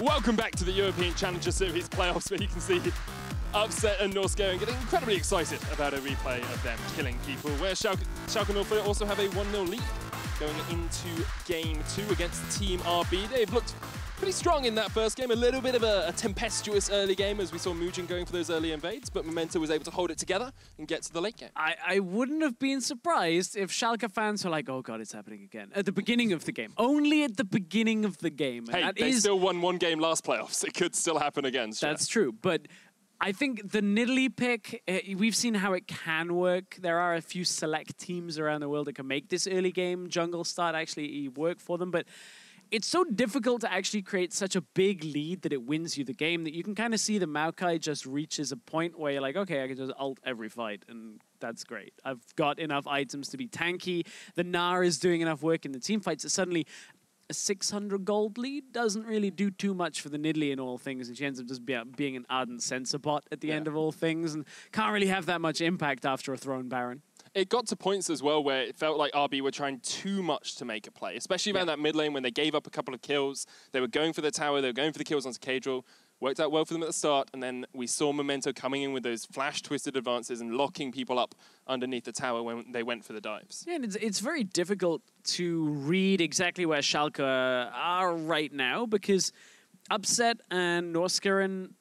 Welcome back to the European Challenger Series playoffs, where you can see Upset and Norskeren getting incredibly excited about a replay of them killing people, where Schalke 04 also have a 1-0 lead going into Game 2 against Team RB. They've looked pretty strong in that first game, a little bit of a tempestuous early game as we saw Moojin going for those early invades, but Memento was able to hold it together and get to the late game. I wouldn't have been surprised if Schalke fans were like, oh god, it's happening again, at the beginning of the game. Only at the beginning of the game. Hey, they still won one game last playoffs. It could still happen again. Sure. That's true, but I think the Nidalee pick, we've seen how it can work. There are a few select teams around the world that can make this early game jungle start actually work for them, but it's so difficult to actually create such a big lead that it wins you the game that you can kind of see the Maokai just reaches a point where you're like, okay, I can just ult every fight, and that's great. I've got enough items to be tanky. The Gnar is doing enough work in the team fights that suddenly a 600 gold lead doesn't really do too much for the Nidalee in all things, and she ends up just being an ardent sensor bot at the end of all things, and can't really have that much impact after a thrown Baron. It got to points as well where it felt like RB were trying too much to make a play, especially around that mid lane when they gave up a couple of kills. They were going for the tower, they were going for the kills onto Caedrel. Worked out well for them at the start, and then we saw Memento coming in with those flash-twisted advances and locking people up underneath the tower when they went for the dives. Yeah, and it's very difficult to read exactly where Schalke are right now, because Upset and Norskeren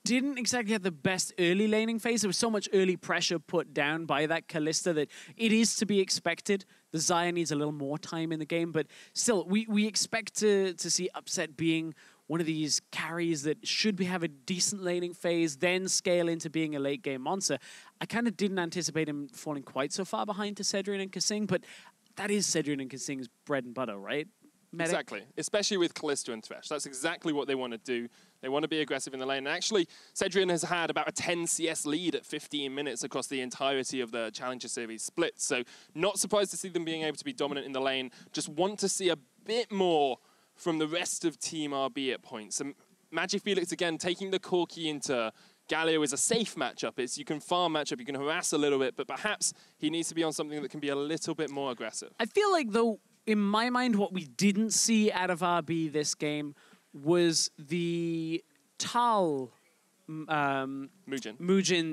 didn't exactly have the best early laning phase. There was so much early pressure put down by that Kalista that it is to be expected. The Xayah needs a little more time in the game, but still, we expect to see Upset being one of these carries that should have a decent laning phase, then scale into being a late game monster. I kind of didn't anticipate him falling quite so far behind to Sedrion and Kasing, but that is Sedrion and Kasing's bread and butter, right? Medic. Exactly, especially with Kalista and Thresh. That's exactly what they want to do. They want to be aggressive in the lane. And actually, Sedrion has had about a 10 CS lead at 15 minutes across the entirety of the Challenger Series split. So not surprised to see them being able to be dominant in the lane. Just want to see a bit more from the rest of Team RB at points. And Magifelix, again, taking the core key into Galio is a safe matchup. You can farm matchup, you can harass a little bit, but perhaps he needs to be on something that can be a little bit more aggressive. I feel like, though, in my mind, what we didn't see out of RB this game was the Thal Moojin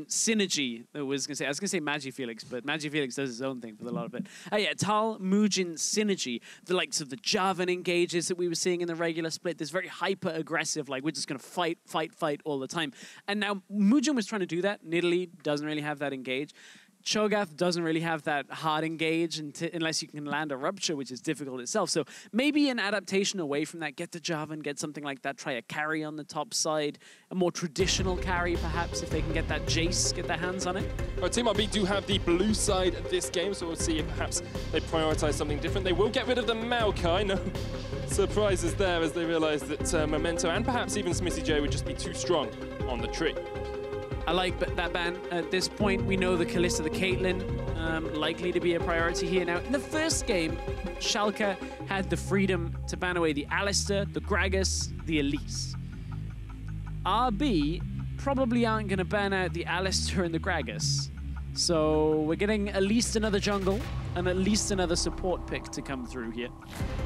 synergy. I was going to say Magifelix, but Magifelix does his own thing for a lot of it. Yeah, Thal Moojin synergy, the likes of the Jarvan engages that we were seeing in the regular split, this very hyper aggressive, like we're just going to fight all the time. And now Moojin was trying to do that. Nidalee doesn't really have that engage. Cho'Gath doesn't really have that hard engage unless you can land a rupture, which is difficult itself. So maybe an adaptation away from that, get the Jarvan, get something like that, try a carry on the top side, a more traditional carry perhaps, if they can get that Jace, get their hands on it. Well, Team RB do have the blue side of this game, so we'll see if perhaps they prioritize something different. They will get rid of the Maokai, no surprises there, as they realize that Memento and perhaps even Smittyj would just be too strong on the tree. I like that ban. At this point, we know the Kalista, the Caitlyn, likely to be a priority here. Now, in the first game, Schalke had the freedom to ban away the Alistar, the Gragas, the Elise. RB probably aren't going to ban out the Alistar and the Gragas. So we're getting at least another jungle and at least another support pick to come through here.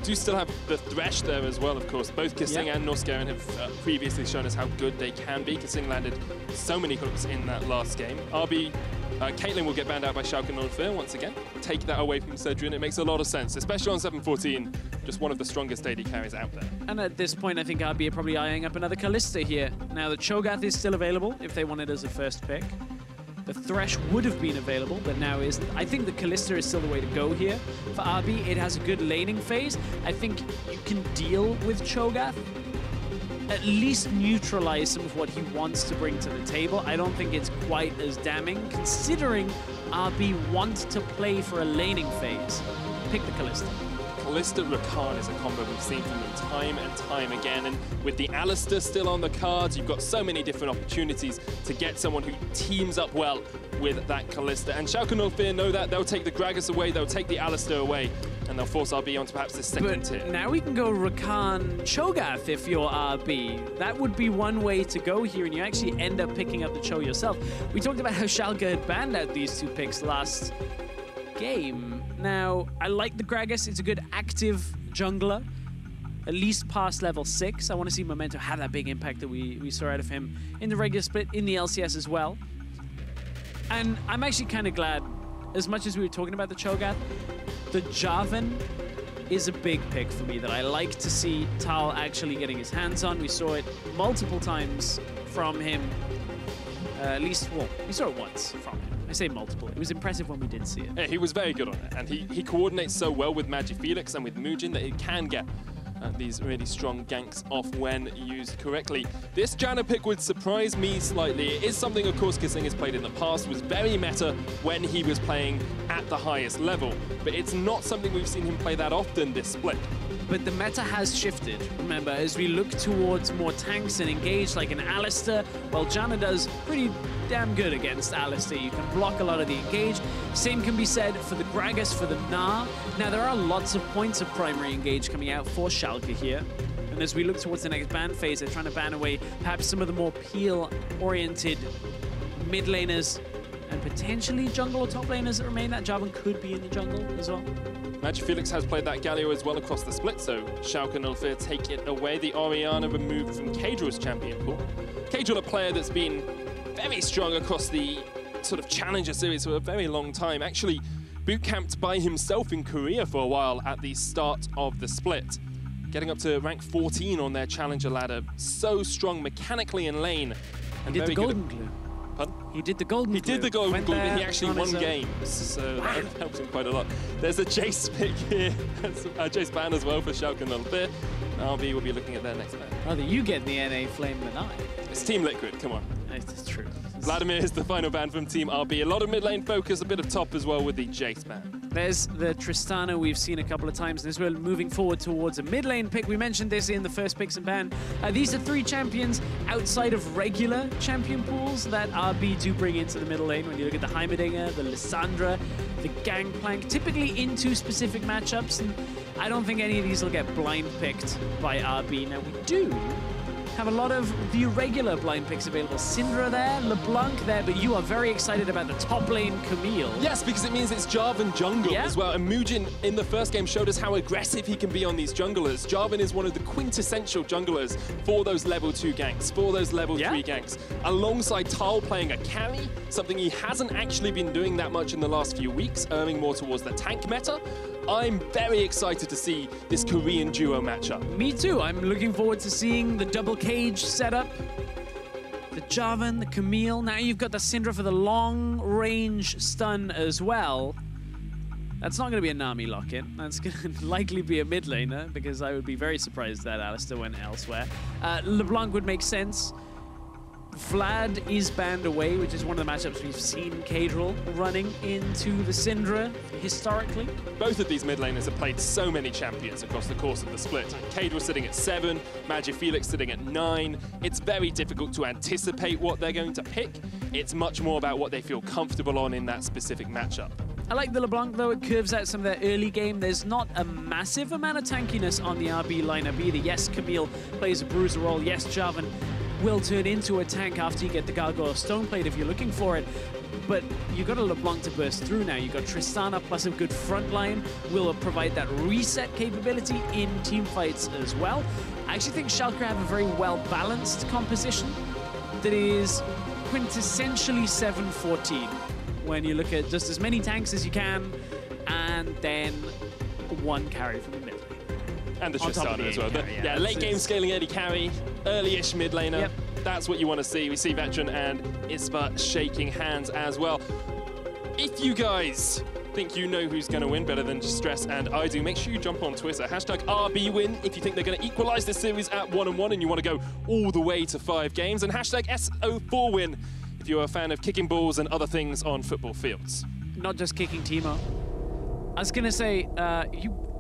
Do still have the Thresh there as well, of course. Both Kasing and Norskeren have previously shown us how good they can be. Kasing landed so many hooks in that last game. RB, Caitlyn will get banned out by Schalke 04 once again. Take that away from Sedrion. It makes a lot of sense, especially on 714, just one of the strongest AD carries out there. And at this point, I think RB are probably eyeing up another Kalista here. Now, the Cho'Gath is still available if they want it as a first pick. The Thresh would have been available, but now isn't. I think the Kalista is still the way to go here. For RB, it has a good laning phase. I think you can deal with Cho'Gath, at least neutralize some of what he wants to bring to the table. I don't think it's quite as damning, considering RB want to play for a laning phase. Pick the Kalista. Kalista Rakan is a combo we've seen from them time and time again, and with the Alistar still on the cards, you've got so many different opportunities to get someone who teams up well with that Kalista. And Schalke 04 know that. They'll take the Gragas away, they'll take the Alistar away, and they'll force RB onto perhaps the second tier. Now we can go Rakan Cho'Gath if you're RB. That would be one way to go here, and you actually end up picking up the Cho yourself. We talked about how Schalke had banned out these two picks last game. Now, I like the Gragas. It's a good active jungler. at least past level 6. I want to see Memento have that big impact that we saw out of him in the regular split, in the LCS as well. And I'm actually kind of glad, as much as we were talking about the Cho'Gath, the Jarvan is a big pick for me that I like to see Thal actually getting his hands on. We saw it multiple times from him. At least, well, we saw it once from him. I say multiple. It was impressive when we did see it. Yeah, he was very good on it, and he coordinates so well with Magifelix and with Moojin that he can get these really strong ganks off when used correctly. This Janna pick would surprise me slightly. It is something, of course, Kasing has played in the past, was very meta when he was playing at the highest level, but it's not something we've seen him play that often this split. But the meta has shifted, remember, as we look towards more tanks and engage like an Alistar. Well, Janna does pretty damn good against Alistar. You can block a lot of the engage. Same can be said for the Gragas, for the Gnar. Now, there are lots of points of primary engage coming out for Schalke here. And as we look towards the next ban phase, they're trying to ban away perhaps some of the more peel-oriented mid laners and potentially jungle or top laners that remain. That Jarvan could be in the jungle as well. Magifelix has played that Galio as well across the split, so Schalke and Ulfir take it away. The Orianna removed from Caedrel's champion pool. Caedrel, a player that's been very strong across the sort of Challenger series for a very long time. Actually bootcamped by himself in Korea for a while at the start of the split. Getting up to rank 14 on their Challenger ladder. So strong mechanically in lane. And he did the golden glue. Pardon? He did the golden glue. He did the golden glue, and he actually won games, so that helps him quite a lot. There's a Jace pick here, a Jace ban as well for Schalke and Ulfir. RB will be looking at their next ban. Rather you get the NA Flame than I. It's Team Liquid, come on. It's true. Vladimir is the final ban from Team RB. A lot of mid lane focus, a bit of top as well with the Jace ban. There's the Tristana we've seen a couple of times, and as we're moving forward towards a mid lane pick, we mentioned this in the first picks and ban. These are 3 champions outside of regular champion pools that RB do bring into the middle lane. When you look at the Heimerdinger, the Lissandra, the Gangplank, typically into specific matchups, and I don't think any of these will get blind picked by RB. Now we do have a lot of the regular blind picks available. Syndra there, LeBlanc there, but you are very excited about the top lane Camille. Yes, because it means it's Jarvan jungle as well. And Moojin in the first game showed us how aggressive he can be on these junglers. Jarvan is one of the quintessential junglers for those level 2 ganks, for those level 3 ganks. Alongside Thal playing a carry, something he hasn't actually been doing that much in the last few weeks, erring more towards the tank meta. I'm very excited to see this Korean duo matchup. Me too. I'm looking forward to seeing the double cage setup. The Jarvan, the Camille. Now you've got the Syndra for the long-range stun as well. That's not going to be a Nami lock-in. That's going to likely be a mid laner, because I would be very surprised that Alistar went elsewhere. LeBlanc would make sense. Vlad is banned away, which is one of the matchups we've seen Caedrel running into the Syndra historically. Both of these mid laners have played so many champions across the course of the split. Caedrel sitting at 7, Magifelix sitting at 9. It's very difficult to anticipate what they're going to pick. It's much more about what they feel comfortable on in that specific matchup. I like the LeBlanc, though. It curves out some of their early game. There's not a massive amount of tankiness on the RB lineup either. Yes, Camille plays a bruiser role. Yes, Jarvan will turn into a tank after you get the Gargoyle Stoneplate if you're looking for it. But you've got a LeBlanc to burst through now. You've got Tristana plus a good front line will provide that reset capability in team fights as well. I actually think Schalke have a very well-balanced composition that is quintessentially 7-14. When you look at just as many tanks as you can, and then 1 carry from the mid lane. And the Tristana as well. Yeah, late game scaling early carry, early-ish mid laner. Yep. That's what you want to see. We see Veteran and Ispa shaking hands as well. If you guys think you know who's going to win better than Stress and I do, make sure you jump on Twitter. #RBWin if you think they're going to equalize this series at 1-1 and you want to go all the way to 5 games. And #S04win if you're a fan of kicking balls and other things on football fields. Not just kicking Timo. I was going to say,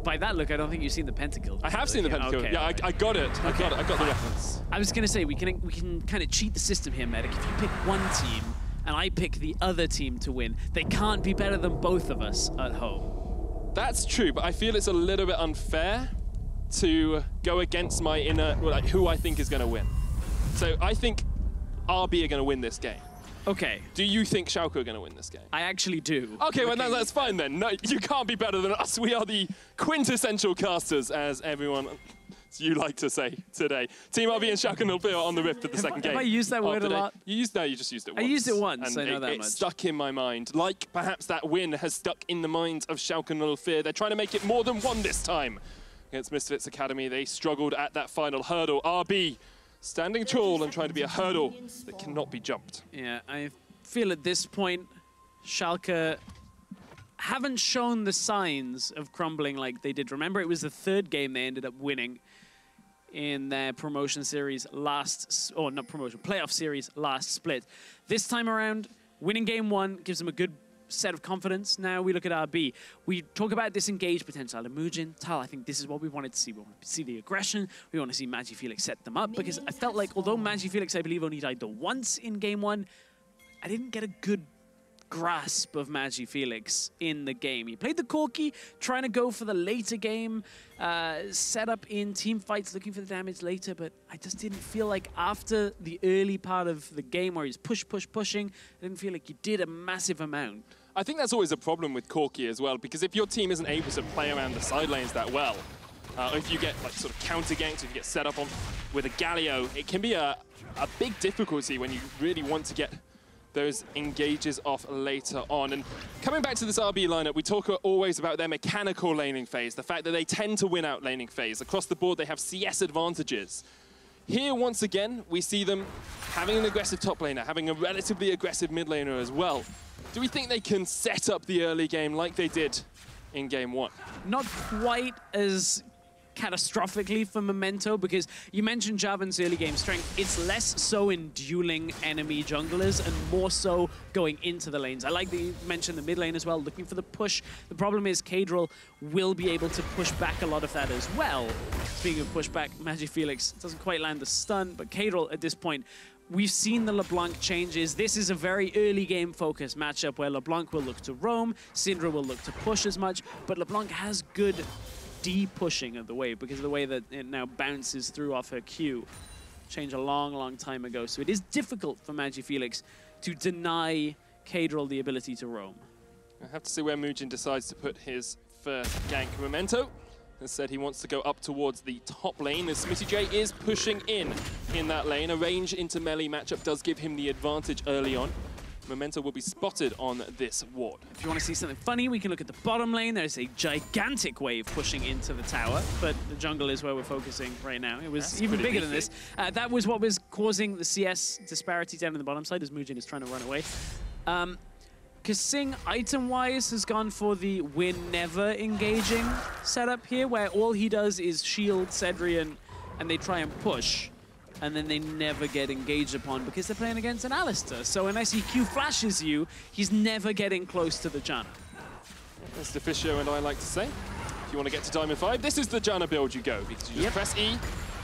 by that look, I don't think you've seen the Pentakill. I have seen the Pentakill. Okay, yeah, I got it. I got the reference. I was going to say, we can kind of cheat the system here, Medic. If you pick one team and I pick the other team to win, they can't be better than both of us at home. That's true, but I feel it's a little bit unfair to go against my inner, like, who I think is going to win. So I think RB are going to win this game. Okay. Do you think Schalke are going to win this game? I actually do. Okay, well, that's fine then. No, you can't be better than us. We are the quintessential casters, as everyone you like to say today. Team RB and Schalke 04 on the rift for the second game. Have I used that word a lot? You just used it once. I used it once, and I know that it much. stuck in my mind. Like perhaps that win has stuck in the minds of Schalke 04. They're trying to make it more than one this time. Against Misfits Academy, they struggled at that final hurdle. RB standing tall and trying to be a hurdle that cannot be jumped. Yeah, I feel at this point, Schalke haven't shown the signs of crumbling like they did. Remember, it was the third game they ended up winning in their promotion series playoff series last split. This time around, winning game one gives them a good set of confidence. Now we look at RB. We talk about disengage potential out of Moojin, Thal. I think this is what we wanted to see. We want to see the aggression. We want to see Magifelix set them up, because I felt like, although Magifelix, I believe, only died the once in game one, I didn't get a good grasp of Magifelix in the game. He played the Corki, trying to go for the later game, set up in team fights, looking for the damage later, but I just didn't feel like after the early part of the game where he's pushing, I didn't feel like he did a massive amount. I think that's always a problem with Corki as well, because if your team isn't able to play around the side lanes that well, or if you get like sort of counter ganks, if you get set up on with a Galio, it can be a big difficulty when you really want to get those engages off later on. And coming back to this RB lineup, we talk always about their mechanical laning phase, the fact that they tend to win out laning phase. Across the board, they have CS advantages. Here, once again, we see them having an aggressive top laner, having a relatively aggressive mid laner as well. Do we think they can set up the early game like they did in game one? Not quite as catastrophically for Memento, because you mentioned Jarvan's early game strength. It's less so in dueling enemy junglers and more so going into the lanes. I like that you mentioned the mid lane as well, looking for the push. The problem is Caedrel will be able to push back a lot of that as well. Speaking of pushback, Magifelix doesn't quite land the stun, but Caedrel at this point, we've seen the LeBlanc changes. This is a very early game focused matchup where LeBlanc will look to roam, Syndra will look to push as much, but LeBlanc has good de-pushing of the wave because of the way that it now bounces through off her Q. Changed a long time ago, so it is difficult for Magifelix to deny Caedrel the ability to roam. I have to see where Moojin decides to put his first gank. Memento has said he wants to go up towards the top lane as Smittyj is pushing in that lane. A range into melee matchup does give him the advantage early on. Memento will be spotted on this ward. If you want to see something funny, we can look at the bottom lane. There's a gigantic wave pushing into the tower, but the jungle is where we're focusing right now. It was even bigger than this. That was what was causing the CS disparity down in the bottom side as Moojin is trying to run away. Kasing, item-wise, has gone for the we're never engaging setup here, where all he does is shield Sedrion and they try and push, and then they never get engaged upon because they're playing against an Alistar. So unless he Q flashes you, he's never getting close to the Janna. As Deficio and I like to say, if you want to get to Diamond 5, this is the Janna build you go, because you just press E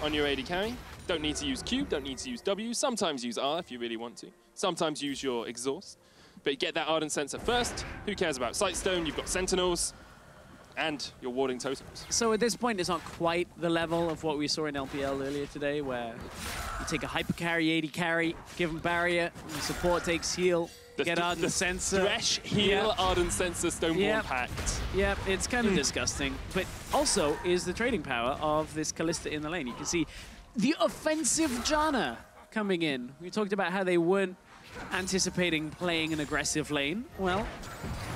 on your AD carry. Don't need to use Q, don't need to use W. Sometimes use R if you really want to. Sometimes use your exhaust. But you get that Ardent Sensor first. Who cares about Sightstone? You've got Sentinels and your warding totems. So at this point, it's not quite the level of what we saw in LPL earlier today, where you take a hyper carry, AD carry, give him barrier, and support takes heal, get Ardent Sensor. Thresh, heal, Ardent Sensor, Stoneborn Pact. Yep, it's kind of disgusting. But also is the trading power of this Kalista in the lane. You can see the offensive Janna coming in. We talked about how they weren't anticipating playing an aggressive lane. Well,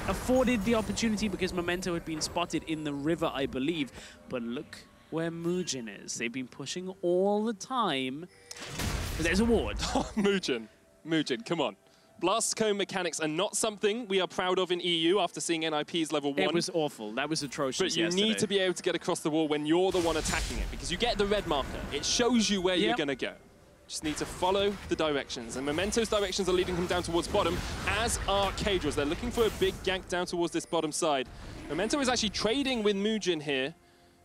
afforded the opportunity because Memento had been spotted in the river, I believe. But look where Moojin is. They've been pushing all the time. But there's a ward. Oh, Moojin, come on. Blast cone mechanics are not something we are proud of in EU after seeing NIP's level 1. It was awful. That was atrocious. But you need to be able to get across the wall when you're the one attacking it, because you get the red marker. It shows you where you're going to go. Just need to follow the directions. And Memento's directions are leading him down towards bottom, as are Caedrel's. They're looking for a big gank down towards this bottom side. Memento is actually trading with Moojin here,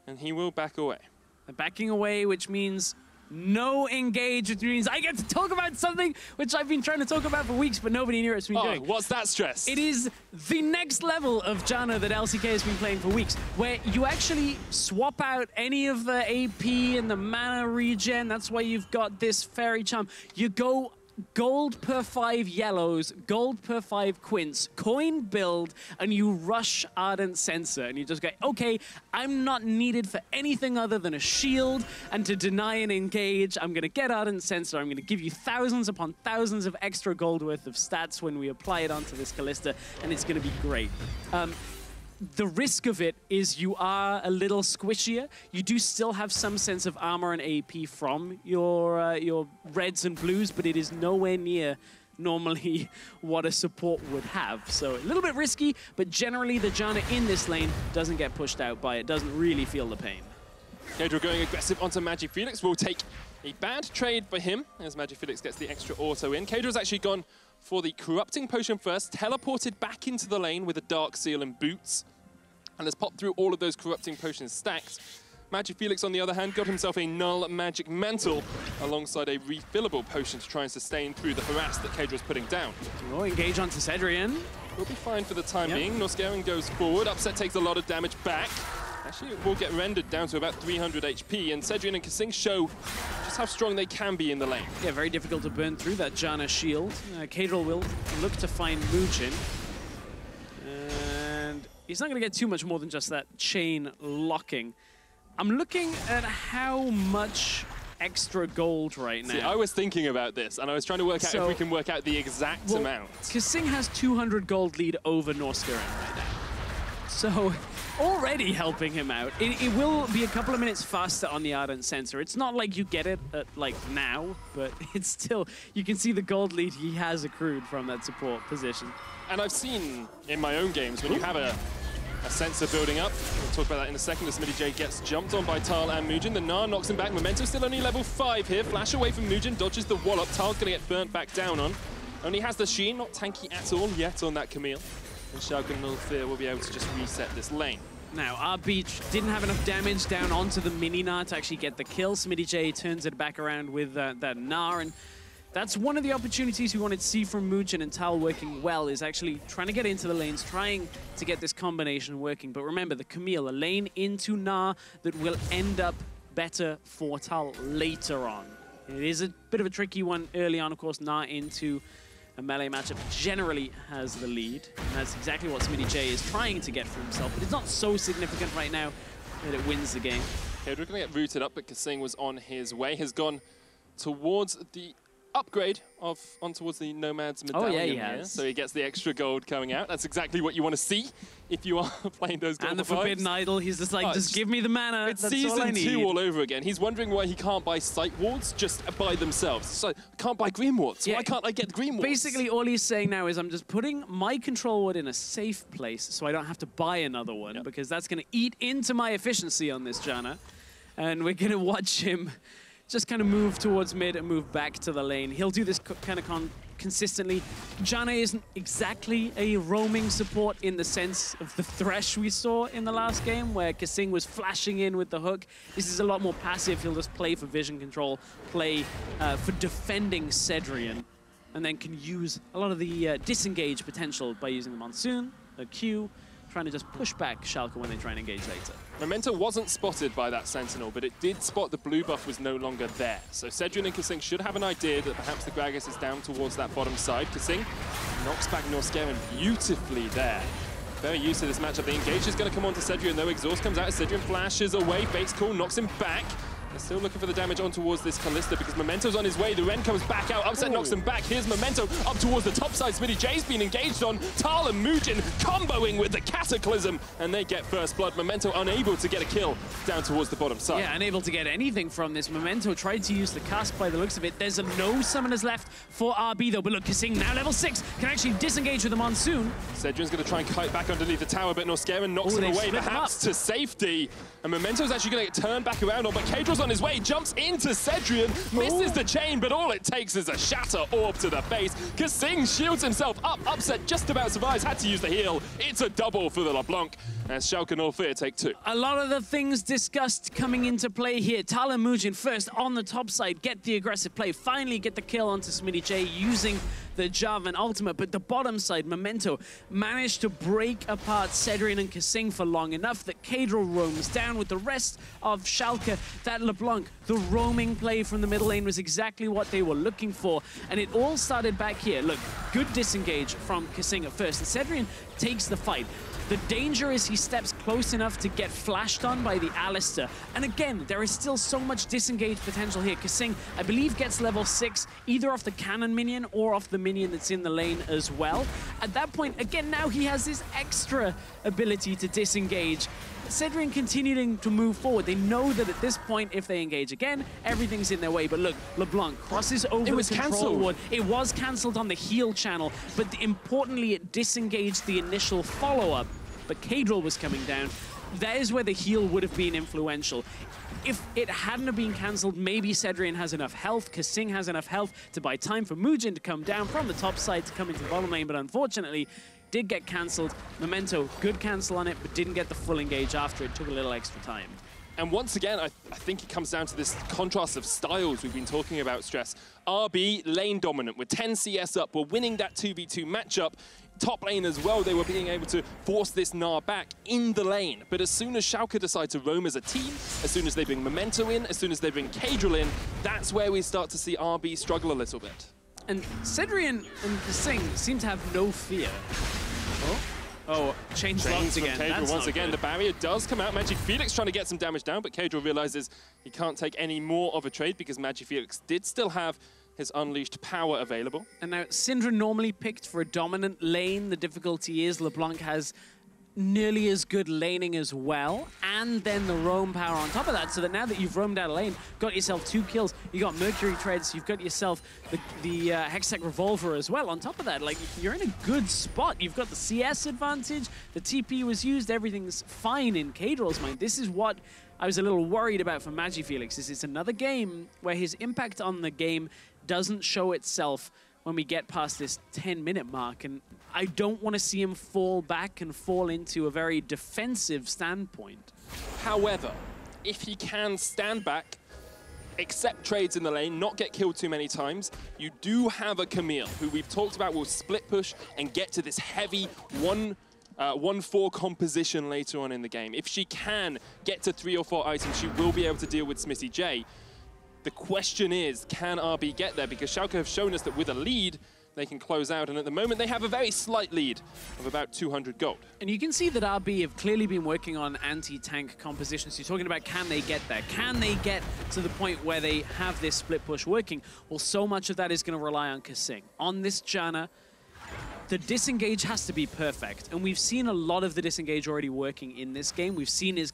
and he will back away. They're backing away, which means no engage, which means I get to talk about something which I've been trying to talk about for weeks, but nobody near it's been doing. What's that stress? It is the next level of Janna that LCK has been playing for weeks, where you actually swap out any of the AP and the mana regen. That's why you've got this fairy charm. You go gold per 5 yellows, gold per 5 quints, coin build, and you rush Ardent Censer, and you just go, okay, I'm not needed for anything other than a shield and to deny and engage. I'm going to get Ardent Censer. I'm going to give you thousands upon thousands of extra gold worth of stats when we apply it onto this Kalista, and it's going to be great. The risk of it is you are a little squishier. You do still have some sense of armor and AP from your reds and blues, but it is nowhere near normally what a support would have. So a little bit risky, but generally the Janna in this lane doesn't get pushed out by it, doesn't really feel the pain. Caedrel going aggressive onto Magifelix will take a bad trade for him as Magifelix gets the extra auto in. Caedrel's actually gone for the Corrupting Potion first, teleported back into the lane with a Dark Seal and boots, and has popped through all of those Corrupting Potions stacked. Magifelix, on the other hand, got himself a Null Magic Mantle alongside a refillable potion to try and sustain through the harass that Caedrel's putting down. Oh, engage onto Sedrion. We'll be fine for the time being. Norskeren goes forward. Upset takes a lot of damage back. Actually, it will get rendered down to about 300 HP, and Sedrion and Kasing show just how strong they can be in the lane. Yeah, very difficult to burn through that Janna shield. Caedrel will look to find Moojin. And he's not going to get too much more than just that chain locking. I'm looking at how much extra gold right now. See, I was thinking about this, and I was trying to work out if we can work out the exact amount. Kasing has 200 gold lead over Norskeren right now. So, already helping him out. It will be a couple of minutes faster on the Ardent Censer. It's not like you get it at, like, now, but it's still, you can see the gold lead he has accrued from that support position. And I've seen in my own games, when you have a Censer building up, we'll talk about that in a second, as Smittyj gets jumped on by Thal and Moojin. The Gnar knocks him back. Memento still only level 5 here. Flash away from Moojin, dodges the wallop. Thal's going to get burnt back down on. Only has the Sheen, not tanky at all yet on that Camille. And Schalke and Fear will be able to just reset this lane. Now, our Beach didn't have enough damage down onto the mini Gnar to actually get the kill. Smittyj turns it back around with that Gnar, and that's one of the opportunities we wanted to see from Moojin and Thal working well, is actually trying to get into the lanes, trying to get this combination working. But remember, the Camille, a lane into Gnar that will end up better for Thal later on. It is a bit of a tricky one early on, of course. Gnar into a melee matchup generally has the lead, and that's exactly what Smittyj is trying to get for himself, but it's not so significant right now that it wins the game. Okay, we're going to get rooted up, but Kasing was on his way, has gone towards the upgrade on towards the Nomad's medallion. Oh, yeah, he here. has. So he gets the extra gold coming out. That's exactly what you want to see if you are playing those gold. And the Forbidden Idol, he's just like, just give me the mana. It's That's season all I need. 2 all over again. He's wondering why he can't buy sight wards just by themselves. So, can't buy green wards. Yeah. Why can't I get green wards? Basically, all he's saying now is, I'm just putting my control ward in a safe place so I don't have to buy another one, because that's going to eat into my efficiency on this Janna. And we're going to watch him just kind of move towards mid and move back to the lane. He'll do this kind of consistently. Janna isn't exactly a roaming support in the sense of the Thresh we saw in the last game, where Kasing was flashing in with the hook. This is a lot more passive. He'll just play for vision control, play for defending Sedrion, and then can use a lot of the disengage potential by using the Monsoon, the Q, trying to just push back Schalke when they try and engage later. Memento wasn't spotted by that Sentinel, but it did spot the blue buff was no longer there. So Sedrion and Kasing should have an idea that perhaps the Gragas is down towards that bottom side. Kasing knocks back Norskeren beautifully there. Very used to this matchup. The engage is going to come on to Sedrion, though. Exhaust comes out as Sedrion flashes away. Bait's cool, knocks him back. They're still looking for the damage on towards this Kalista because Memento's on his way. The Ren comes back out. Upset knocks him back. Here's Memento up towards the top side. Smittyj's been engaged on. Thal and Moojin comboing with the Cataclysm, and they get first blood. Memento unable to get a kill down towards the bottom side. Yeah, unable to get anything from this. Memento tried to use the cast by the looks of it. There's no summoners left for RB, though. But look, Kasing now level 6 can actually disengage with the Monsoon. Sedrion's going to try and kite back underneath the tower, but Norskeren knocks him away, perhaps to safety. And Memento's actually going to get turned back around on, but Caedrel's on his way, jumps into Sedrion, misses the chain, but all it takes is a shatter orb to the face. Kasing shields himself up, Upset just about survives, had to use the heal. It's a double for the LeBlanc, as Schalke and Fear take 2. A lot of the things discussed coming into play here. Thal and Moojin first on the top side, get the aggressive play, finally get the kill onto Smittyj using the Jarvan ultimate, but the bottom side, Memento, managed to break apart Sedrion and Kasing for long enough that Caedrel roams down with the rest of Schalke. That LeBlanc, the roaming play from the middle lane was exactly what they were looking for, and it all started back here. Look, good disengage from Kasing at first, and Sedrion takes the fight. The danger is he steps close enough to get flashed on by the Alistar. And again, there is still so much disengage potential here. Kasing, I believe, gets level 6, either off the cannon minion or off the minion that's in the lane as well. At that point, again, now he has this extra ability to disengage. Sedrion continuing to move forward. They know that at this point, if they engage again, everything's in their way. But look, LeBlanc crosses over the control ward. It was cancelled on the heal channel, but importantly, it disengaged the initial follow-up. But Caedrel was coming down. That is where the heal would have been influential. If it hadn't have been cancelled, maybe Sedrion has enough health, Kasing has enough health to buy time for Moojin to come down from the top side to come into the bottom lane, but unfortunately, did get cancelled. Memento, good cancel on it, but didn't get the full engage after. It took a little extra time. And once again, I think it comes down to this contrast of styles we've been talking about, Stress. RB, lane dominant. With 10 CS up, we're winning that 2v2 matchup. Top lane as well, they were being able to force this Gnar back in the lane. But as soon as Schalke decide to roam as a team, as soon as they bring Memento in, as soon as they bring Caedrel in, that's where we start to see RB struggle a little bit. And Sedrion and Kasing seem to have no fear. Oh, change locked again. Caedrel once again. The barrier does come out. Magifelix trying to get some damage down, but Caedrel realizes he can't take any more of a trade because Magifelix did still have his unleashed power available. And now Syndra normally picked for a dominant lane. The difficulty is LeBlanc has nearly as good laning as well, and then the roam power on top of that, so that now that you've roamed out a lane, got yourself 2 kills, you got Mercury Treads, you've got yourself the Hextech Revolver as well on top of that. Like, you're in a good spot. You've got the CS advantage, the TP was used, everything's fine in Caedrel's mind. This is what I was a little worried about for Magifelix, is it's another game where his impact on the game doesn't show itself when we get past this 10-minute mark, and I don't want to see him fall back and fall into a very defensive standpoint. However, if he can stand back, accept trades in the lane, not get killed too many times, you do have a Camille, who we've talked about will split push and get to this heavy 1-4 composition later on in the game. If she can get to 3 or 4 items, she will be able to deal with Smittyj. The question is, can RB get there? Because Schalke have shown us that with a lead, they can close out. And at the moment, they have a very slight lead of about 200 gold. And you can see that RB have clearly been working on anti-tank compositions. You're talking about, can they get there? Can they get to the point where they have this split push working? Well, so much of that is going to rely on Kasing. On this Janna, the disengage has to be perfect. And we've seen a lot of the disengage already working in this game. We've seen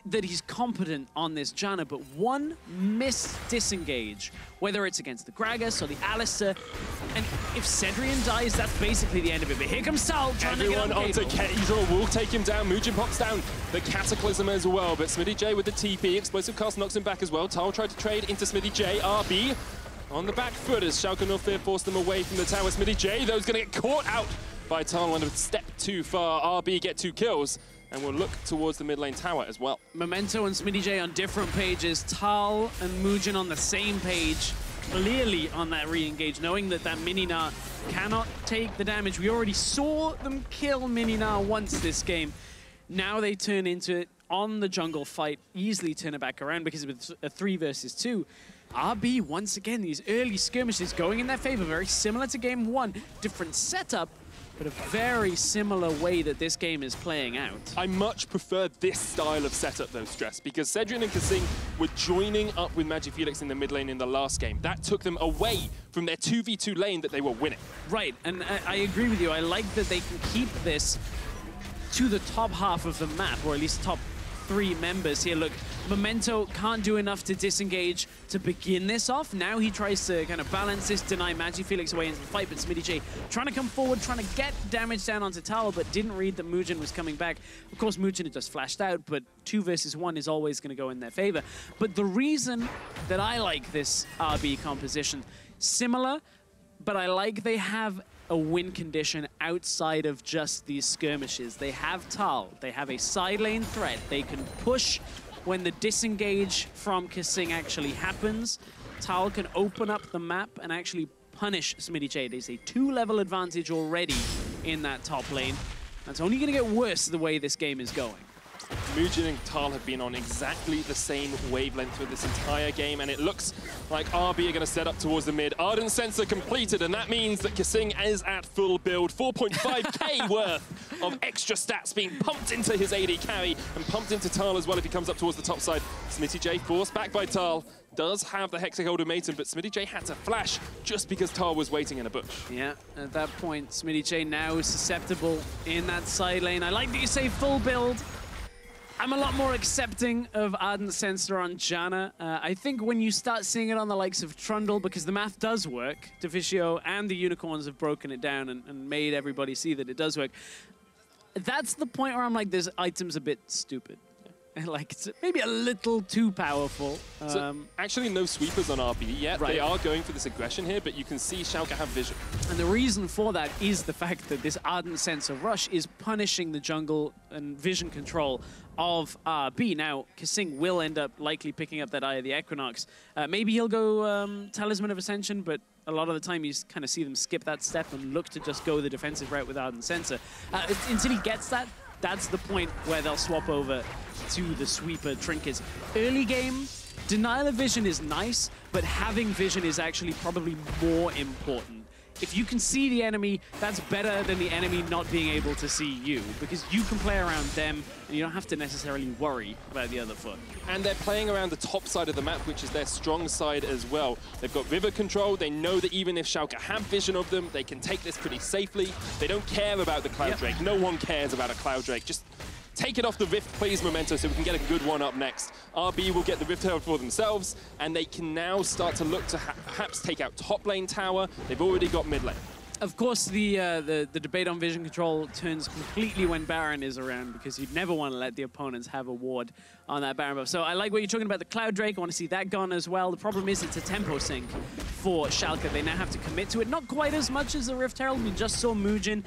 that he's competent on this Janna, but one missed disengage, whether it's against the Gragas or the Alistar, and if Sedrion dies, that's basically the end of it. But here comes Thal trying to get on onto Caedrel will take him down. Moojin pops down the Cataclysm as well, but Smittyj with the TP, Explosive Cast knocks him back as well. Thal tried to trade into Smittyj. RB on the back foot as Schalke no fear forced them away from the tower. Smittyj, though, is going to get caught out by Thal. One step too far. RB get 2 kills. And we'll look towards the mid lane tower as well. Memento and Smittyj on different pages. Thal and Moojin on the same page. Clearly on that re-engage, knowing that that Mini-Gnar cannot take the damage. We already saw them kill Mini-Gnar once this game. Now they turn into it on the jungle fight. Easily turn it back around because it's a 3 versus 2. RB, once again, these early skirmishes going in their favor. Very similar to game 1. Different setup, but a very similar way that this game is playing out. I much prefer this style of setup, though, Stress, because Sedrion and Kasing were joining up with Magifelix in the mid lane in the last game. That took them away from their 2v2 lane that they were winning. Right, and I agree with you. I like that they can keep this to the top half of the map, or at least top 3 members here. Look, Memento can't do enough to disengage to begin this off. Now he tries to kind of balance this, deny Magifelix away into the fight, but Smittyj trying to come forward, trying to get damage down onto Thal, but didn't read that Moojin was coming back. Of course, Moojin had just flashed out, but 2 versus 1 is always going to go in their favor. But the reason that I like this RB composition, similar, but I like they have a win condition outside of just these skirmishes. They have Thal, they have a side lane threat, they can push when the disengage from Kasing actually happens. Thal can open up the map and actually punish Smittyj. It is a 2-level advantage already in that top lane. That's only going to get worse the way this game is going. Moojin and Thal have been on exactly the same wavelength for this entire game, and it looks like RB are going to set up towards the mid. Ardent Sensor completed, and that means that Kasing is at full build. 4.5k worth of extra stats being pumped into his AD carry and pumped into Thal as well if he comes up towards the top side. Smittyj forced back by Thal. Does have the Hextech ultimatum, but Smittyj had to flash just because Thal was waiting in a bush. Yeah, at that point, Smittyj now is susceptible in that side lane. I like that you say full build. I'm a lot more accepting of Ardent Sensor on Janna. I think when you start seeing it on the likes of Trundle, because the math does work, Deficio and the Unicorns have broken it down and made everybody see that it does work. That's the point where I'm like, this item's a bit stupid. Like, it's maybe a little too powerful. So actually no sweepers on RB yet. Right. They are going for this aggression here, but you can see Schalke have vision. And the reason for that is the fact that this Ardent Sensor rush is punishing the jungle and vision control of RB. Now, Kasing will end up likely picking up that Eye of the Equinox. Maybe he'll go Talisman of Ascension, but a lot of the time you kind of see them skip that step and look to just go the defensive route with Ardent Sensor. Until he gets that, that's the point where they'll swap over to the sweeper trinkets. Early game, denial of vision is nice, but having vision is actually probably more important. If you can see the enemy, that's better than the enemy not being able to see you, because you can play around them and you don't have to necessarily worry about the other foot. And they're playing around the top side of the map, which is their strong side as well. They've got river control. They know that even if Schalke have vision of them, they can take this pretty safely. They don't care about the Cloud Drake. No one cares about a Cloud Drake. Just take it off the Rift, please, Memento, so we can get a good one up next. RB will get the Rift Herald for themselves, and they can now start to look to perhaps take out top lane tower. They've already got mid lane. Of course, the debate on vision control turns completely when Baron is around, because you'd never want to let the opponents have a ward on that Baron buff. So I like what you're talking about, the Cloud Drake. I want to see that gone as well. The problem is it's a tempo sink for Schalke. They now have to commit to it. Not quite as much as the Rift Herald. We just saw Moojin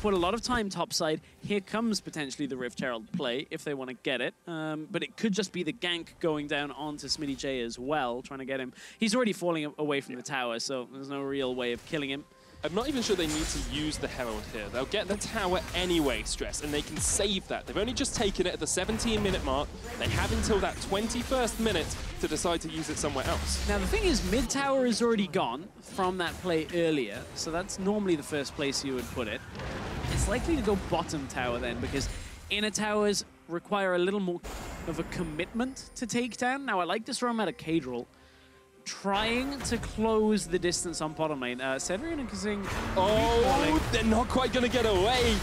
put a lot of time topside. Here comes potentially the Rift Herald play if they want to get it. But it could just be the gank going down onto Smittyj as well, trying to get him. He's already falling away from the tower, so there's no real way of killing him. I'm not even sure they need to use the Herald here. They'll get the tower anyway, Stress, and they can save that. They've only just taken it at the 17-minute mark. They have until that 21st minute to decide to use it somewhere else. Now, the thing is, mid-tower is already gone from that play earlier, so that's normally the first place you would put it. It's likely to go bottom tower then, because inner towers require a little more of a commitment to take down. Now, I like this roam out of Caedrel, trying to close the distance on bottom lane. Sedrion and Kasing. Oh, they're not quite going to get away.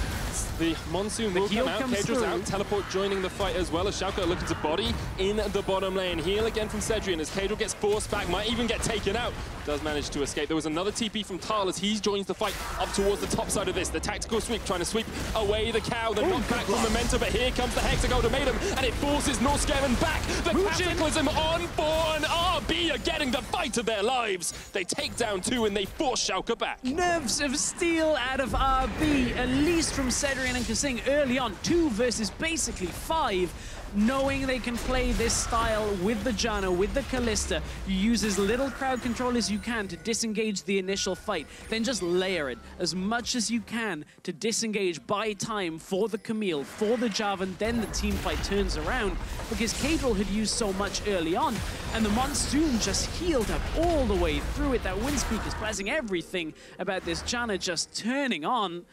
The Monsoon will come out. Caedrel's out. Teleport joining the fight as well as Schalke are looking to body in the bottom lane. Heal again from Sedrion as Caedrel gets forced back. Might even get taken out. Does manage to escape. There was another TP from Thal as he joins the fight up towards the top side of this. The tactical sweep trying to sweep away the cow. The knockback from Memento, but here comes the Hextech ultimatum and it forces Norskeren back. The Cataclysm on board. RB are getting the fight of their lives. They take down 2 and they force Schalke back. Nerves of steel out of RB, at least from Sedrion and Kasing early on. 2 versus basically 5. Knowing they can play this style with the Janna, with the Kalista, you use as little crowd control as you can to disengage the initial fight. Then just layer it as much as you can to disengage, buy time for the Camille, for the Jarvan, then the team fight turns around. Because Caedrel had used so much early on, and the Monsoon just healed up all the way through it. That Windspeak is blessing everything about this Janna just turning on.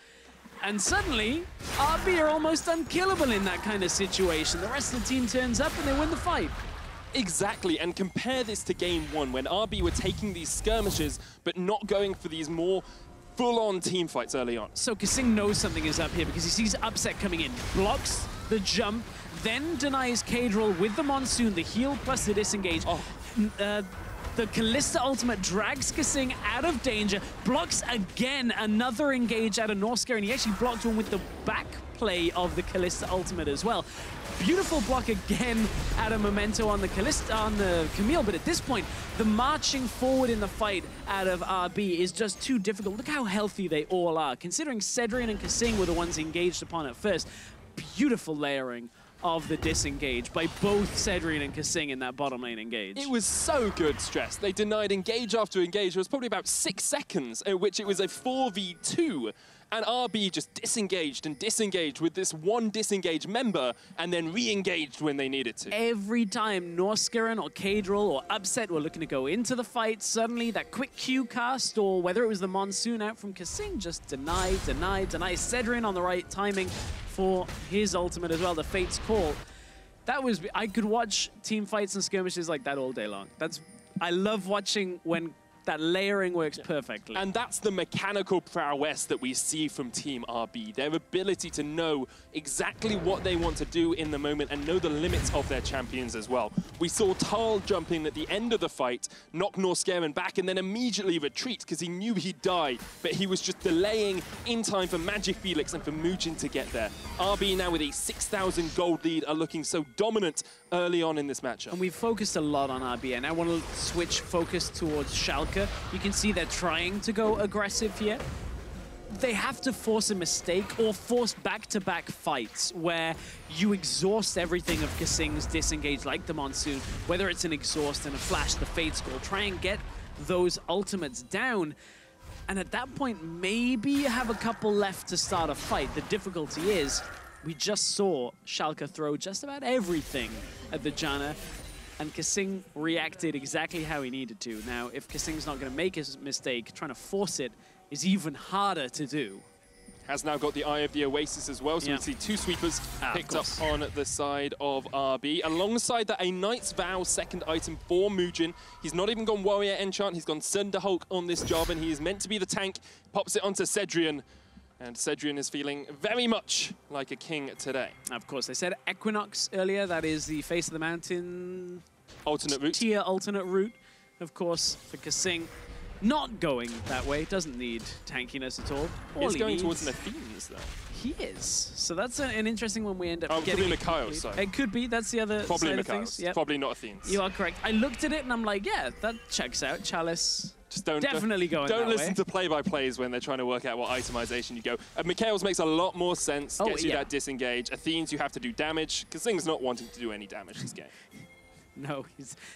And suddenly, RB are almost unkillable in that kind of situation. The rest of the team turns up and they win the fight. Exactly, and compare this to game 1 when RB were taking these skirmishes but not going for these more full-on team fights early on. So Kasing knows something is up here because he sees Upset coming in, blocks the jump, then denies Caedrel with the Monsoon, the heal plus the disengage. The Kalista ultimate drags Kasing out of danger, blocks again another engage out of Norskeren. He actually blocked one with the back play of the Kalista ultimate as well. Beautiful block again out of Memento on the Kalista, on the Camille, but at this point, the marching forward in the fight out of RB is just too difficult. Look how healthy they all are, considering Sedrion and Kasing were the ones engaged upon at first. Beautiful layering of the disengage by both Sedrion and Kasing in that bottom lane engage. It was so good, Stress. They denied engage after engage. It was probably about 6 seconds in which it was a 4v2. And RB just disengaged and disengaged with this one disengaged member and then re-engaged when they needed to. Every time Norskeren or Caedrel or Upset were looking to go into the fight, suddenly that quick Q cast or whether it was the Monsoon out from Kasing just denied. Sedrion on the right timing for his ultimate as well, the Fate's Call. That was, I could watch team fights and skirmishes like that all day long. I love watching when that layering works perfectly. And that's the mechanical prowess that we see from Team RB. Their ability to know exactly what they want to do in the moment and know the limits of their champions as well. We saw Thal jump in at the end of the fight, knock Norskeren back, and then immediately retreat because he knew he'd die, but he was just delaying in time for Magifelix and for Moojin to get there. RB now with a 6,000 gold lead are looking so dominant early on in this matchup. And we've focused a lot on RB, and I want to switch focus towards Schalke. You can see they're trying to go aggressive here. They have to force a mistake or force back-to-back fights where you exhaust everything of Kasing's disengage like the Monsoon, whether it's an exhaust and a flash, the Fate's Call. Try and get those ultimates down. And at that point, maybe you have a couple left to start a fight. The difficulty is, we just saw Schalke throw just about everything at the Janna, and Kasing reacted exactly how he needed to. Now, if Kasing's not going to make his mistake, trying to force it is even harder to do. Has now got the Eye of the Oasis as well, so we see 2 sweepers picked up on the side of RB. Alongside that, a Knight's Vow second item for Moojin. He's not even gone Warrior Enchant, he's gone Syndra Hulk on this job, and he is meant to be the tank. Pops it onto Sedrion, and Sedrion is feeling very much like a king today. Of course, they said Equinox earlier. That is the face of the mountain alternate route. Tier alternate route, of course, for Kasing. Not going that way, doesn't need tankiness at all. He's going towards an Athenes, though. He is. So that's an interesting one we end up getting. Could be Mikhail, sorry. It could be, that's the other probably side Mikhail. of things. Yep. Probably not Athenes. You are correct. I looked at it and I'm like, yeah, that checks out. Chalice. Just don't definitely going Don't that listen way. to play-by-plays when they're trying to work out what itemization you go. Mikhail's makes a lot more sense. Gets you that disengage. Athenes, you have to do damage. Kasing's not wanting to do any damage this game. No,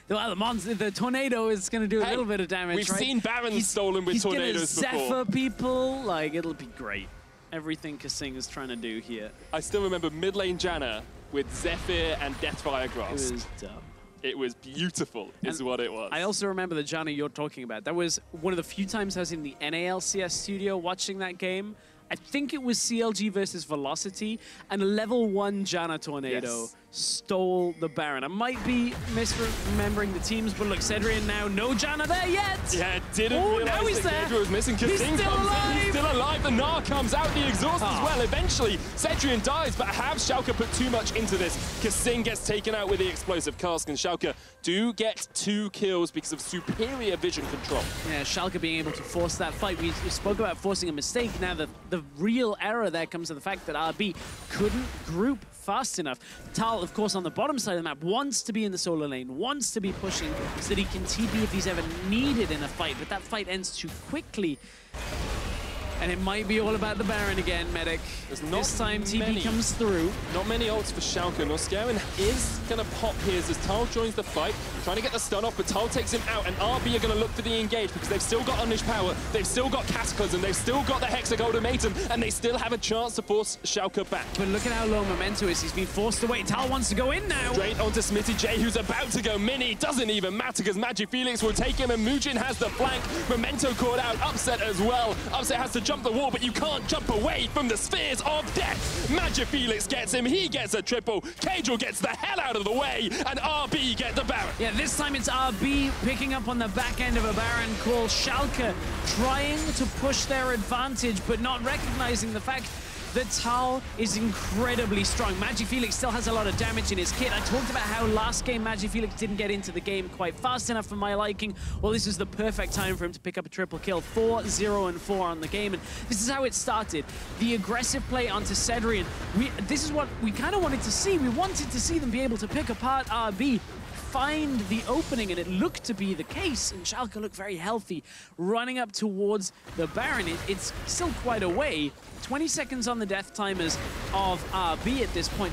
the tornado is going to do a little bit of damage. We've seen Barons stolen with tornadoes before. He's going to Zephyr people. Like, it'll be great. Everything Kasing is trying to do here. I still remember mid lane Janna with Zephyr and Deathfire Grasp. It was dumb. It was beautiful, is what it was. I also remember the Janna you're talking about. That was one of the few times I was in the NALCS studio watching that game. I think it was CLG versus Velocity, and a level 1 Janna tornado stole the Baron. I might be misremembering the teams, but look, Sedrion now, no Janna there yet. Yeah, didn't realize now he's that there. Caedrel was missing. He's still alive. He's still alive. The Gnar comes out, the exhaust as well. Eventually, Sedrion dies, but have Schalke put too much into this? Kasing gets taken out with the explosive cask, and Schalke do get 2 kills because of superior vision control. Yeah, Schalke being able to force that fight. We spoke about forcing a mistake. Now, the real error there comes to the fact that RB couldn't group fast enough. Thal, of course, on the bottom side of the map, wants to be in the solo lane, wants to be pushing so that he can TP if he's ever needed in a fight, but that fight ends too quickly. And it might be all about the Baron again, Medic. This time TP comes through. Not many ults for Schalke. Norskeren is going to pop here as Thal joins the fight, trying to get the stun off, but Thal takes him out, and RB are going to look for the engage because they've still got Unleashed Power, they've still got Cataclysm, they've still got the Hexa Ultimatum, and they still have a chance to force Schalke back. But look at how low Memento is. He's been forced away. Thal wants to go in now. Straight onto Smittyj, who's about to go mini. Doesn't even matter because Magifelix will take him, and Moojin has the flank. Memento caught out. Upset as well. Upset has to jump the wall, but you can't jump away from the spheres of death. Magifelix gets him. He gets a triple. Caedrel gets the hell out of the way, and RB get the Baron. Yeah, this time it's RB picking up on the back end of a Baron call. Schalke trying to push their advantage, but not recognizing the fact that Thal is incredibly strong. Magifelix still has a lot of damage in his kit. I talked about how last game Magifelix didn't get into the game quite fast enough for my liking. Well, this is the perfect time for him to pick up a triple kill. 4, 0, and 4 on the game, and this is how it started. The aggressive play onto Sedrion. This is what we kind of wanted to see. We wanted to see them be able to pick apart RB, find the opening, and it looked to be the case, and Schalke looked very healthy, running up towards the Baron. It's still quite a way. 20 seconds on the death timers of RB at this point.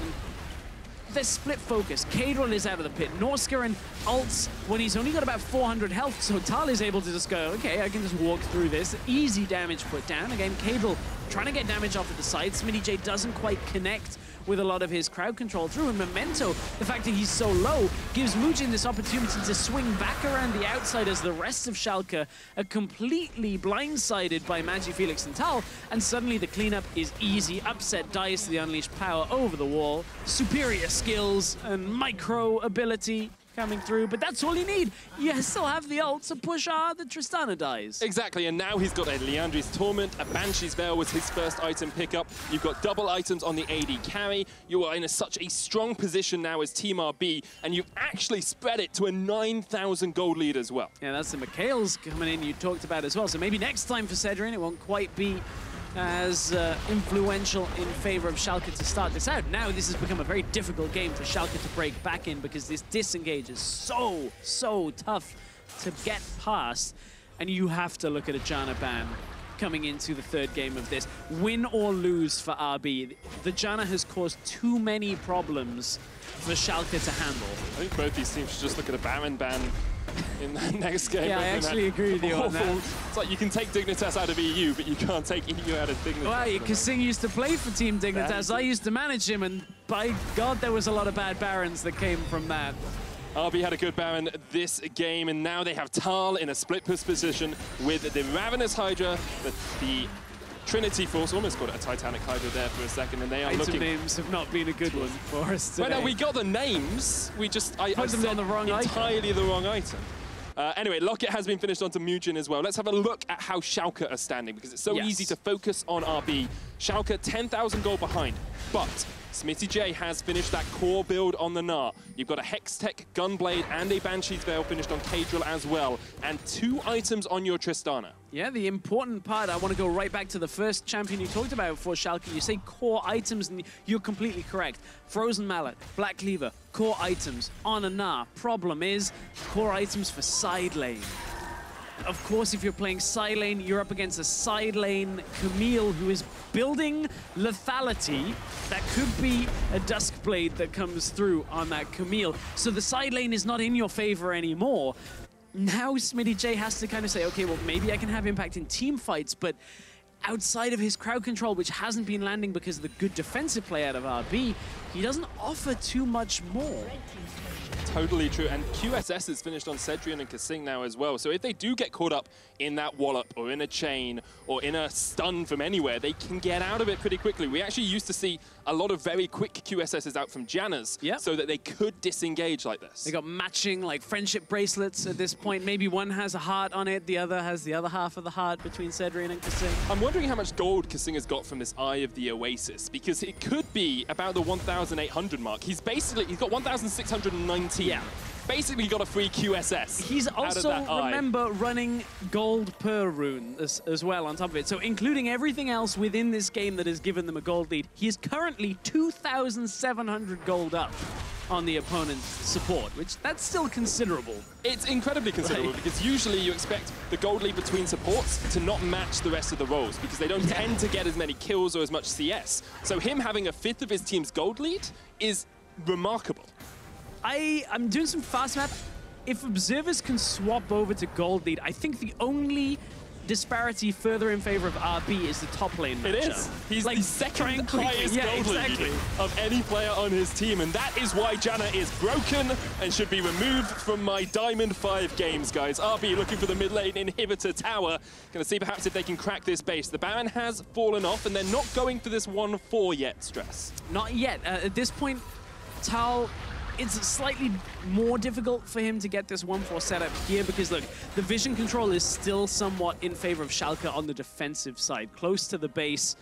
they're split focus. Caedrel is out of the pit. Norskeren ults when he's only got about 400 health, so Thal is able to just go, okay, I can just walk through this. Easy damage put down. Again, Caedrel trying to get damage off at the side. Smittyj doesn't quite connect with a lot of his crowd control through. And Memento, the fact that he's so low, gives Moojin this opportunity to swing back around the outside as the rest of Schalke are completely blindsided by Magifelix and Thal. And suddenly the cleanup is easy. Upset dies to the unleashed power over the wall. Superior skills and micro ability coming through, but that's all you need. You still have the ult to push the Tristana dies. Exactly, and now he's got a Liandry's Torment, a Banshee's Veil was his first item pickup. You've got double items on the AD carry. You are in such a strong position now as Team RB, and you've actually spread it to a 9,000 gold lead as well. Yeah, that's the Mikhail's coming in you talked about as well. So maybe next time for Sedrion, it won't quite be as influential in favor of Schalke to start this out. Now this has become a very difficult game for Schalke to break back in because this disengage is so tough to get past. And you have to look at a Janna ban coming into the third game of this. Win or lose for RB, the Janna has caused too many problems for Schalke to handle. I think both these teams should just look at a Baron ban in the next game. Yeah, I actually agree with you on that. It's like you can take Dignitas out of EU, but you can't take EU out of Dignitas. Well, Kasing used to play for Team Dignitas. I used to manage him, and by God, there was a lot of bad Barons that came from that. RB had a good Baron this game, and now they have Thal in a split push position with the Ravenous Hydra, the Trinity Force, almost called it a Titanic Hydra there for a second, and they are looking... names have not been a good one for us today. Well, no, we got the names, we just... I put them on the wrong entirely the wrong item. Anyway, Locket has been finished onto Moojin as well. Let's have a look at how Schalke are standing, because it's so easy to focus on RB. Schalke, 10,000 gold behind, but Smittyj has finished that core build on the Gnar. You've got a Hextech, Gunblade, and a Banshee's Veil finished on Caedrel as well, and 2 items on your Tristana. Yeah, the important part, I want to go right back to the first champion you talked about for Schalke. You say core items, and you're completely correct. Frozen Mallet, Black Cleaver, core items on a Gnar. Problem is, core items for side lane. Of course, if you're playing side lane, you're up against a side lane Camille who is building lethality. That could be a Duskblade that comes through on that Camille. So the side lane is not in your favor anymore. Now Smittyj has to kind of say, okay, well, maybe I can have impact in team fights, but outside of his crowd control, which hasn't been landing because of the good defensive play out of RB, he doesn't offer too much more. Totally true, and QSS is finished on Sedrion and Kasing now as well, so if they do get caught up in that wallop or in a chain or in a stun from anywhere, they can get out of it pretty quickly. We actually used to see a lot of very quick QSSs out from Janna's so that they could disengage like this. They got matching like friendship bracelets at this point. Maybe one has a heart on it, the other has the other half of the heart between Sedrion and Kasing. I'm wondering how much gold Kasing has got from this Eye of the Oasis, because it could be about the 1,800 mark. He's got 1,619. Yeah. Basically got a free QSS. He's also, remember, running gold per rune as well on top of it. So including everything else within this game that has given them a gold lead, he is currently 2,700 gold up on the opponent's support, which that's still considerable. It's incredibly considerable because usually you expect the gold lead between supports to not match the rest of the roles because they don't tend to get as many kills or as much CS. So him having a fifth of his team's gold lead is remarkable. I'm doing some fast math. If observers can swap over to gold lead, I think the only disparity further in favor of RB is the top lane matchup. It is. He's like the second highest gold lead of any player on his team, and that is why Janna is broken and should be removed from my Diamond 5 games, guys. RB looking for the mid lane inhibitor tower. Gonna see perhaps if they can crack this base. The Baron has fallen off, and they're not going for this 1-4 yet, Stress. Not yet. At this point, Thal, it's slightly more difficult for him to get this 1-4 setup here because, look, the vision control is still somewhat in favor of Schalke on the defensive side, close to the base.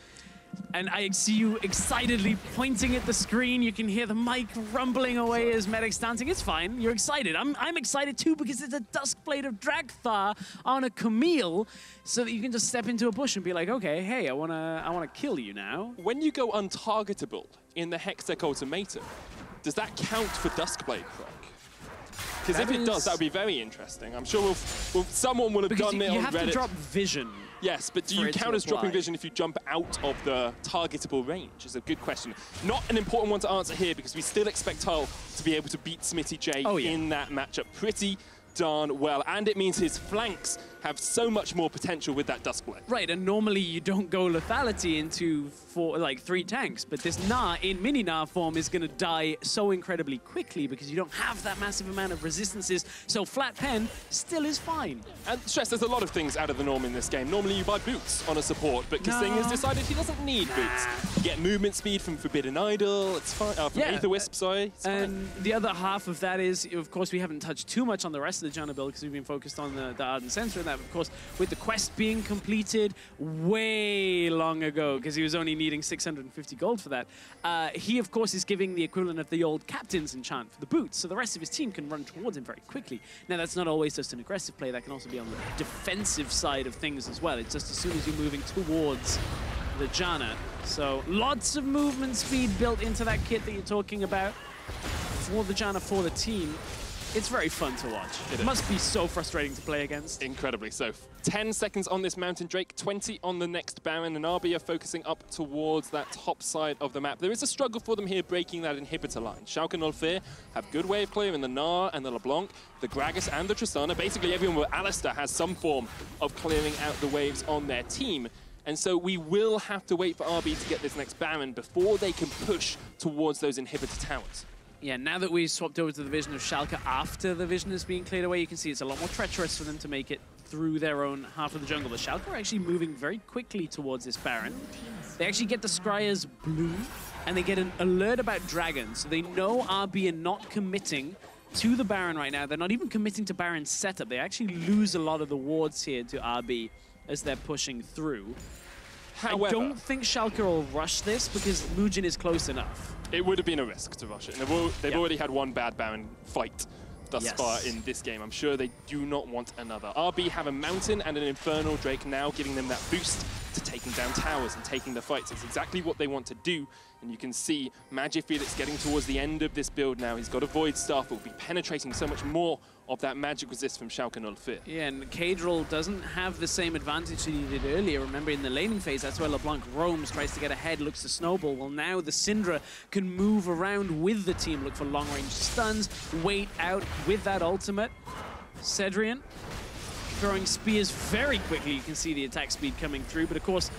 And I see you excitedly pointing at the screen. You can hear the mic rumbling away as Medic's dancing. It's fine. You're excited. I'm excited too because it's a Duskblade of Dragthar on a Camille so that you can just step into a bush and be like, okay, hey, I wanna kill you now. When you go untargetable in the Hextech ultimatum, does that count for Duskblade proc? Because if it does, that would be very interesting. I'm sure someone will have done it on Reddit. You have to drop vision Yes, but do you count as dropping vision if you jump out of the targetable range? Is a good question. Not an important one to answer here because we still expect Thal to be able to beat Smittyj in that matchup pretty darn well. And it means his flanks have so much more potential with that Duskblade. Right, and normally you don't go lethality into 3 tanks, but this Gnar in mini Gnar form is going to die so incredibly quickly because you don't have that massive amount of resistances, so flat pen still is fine. And Stress, there's a lot of things out of the norm in this game. Normally you buy boots on a support, but Kasing has decided he doesn't need boots. You get movement speed from Forbidden Idol, it's fine, from Aether Wisp, sorry. And the other half of that is, of course, we haven't touched too much on the rest of the Janna build because we've been focused on the Ardent Sensor and that, of course, with the quest being completed way long ago, because he was only needing 650 gold for that. He, of course, is giving the equivalent of the old captain's enchant for the boots, so the rest of his team can run towards him very quickly. Now, that's not always just an aggressive play, that can also be on the defensive side of things as well. It's just as soon as you're moving towards the Janna. So lots of movement speed built into that kit that you're talking about for the Janna, for the team. It's very fun to watch. It must be so frustrating to play against. Incredibly so. 10 seconds on this Mountain Drake, 20 on the next Baron, and RB are focusing up towards that top side of the map. There is a struggle for them here breaking that inhibitor line. Schalke 04 have good wave clear in the Gnar and the LeBlanc, the Gragas and the Tristana. Basically everyone with Alistar has some form of clearing out the waves on their team. And so we will have to wait for RB to get this next Baron before they can push towards those inhibitor towers. Yeah, now that we swapped over to the vision of Schalke after the vision is being cleared away, you can see it's a lot more treacherous for them to make it through their own half of the jungle. But Schalke are actually moving very quickly towards this Baron. They actually get the Scryer's blue, and they get an alert about dragons. So they know RB are not committing to the Baron right now. They're not even committing to Baron's setup. They actually lose a lot of the wards here to RB as they're pushing through. However, I don't think Schalke will rush this because Moojin is close enough. It would have been a risk to rush it. And they've already had one bad Baron fight thus far in this game. I'm sure they do not want another. RB have a Mountain and an Infernal Drake now, giving them that boost to taking down towers and taking the fights. It's exactly what they want to do. And you can see Magifelix getting towards the end of this build now. He's got a Void Staff, but will be penetrating so much more of that magic resist from Schalke 04. Yeah, and Caedrel doesn't have the same advantage that he did earlier. Remember, in the laning phase, that's where LeBlanc roams, tries to get ahead, looks to snowball. Well, now the Syndra can move around with the team, look for long-range stuns, wait out with that ultimate. Sedrion throwing spears very quickly. You can see the attack speed coming through, but of course,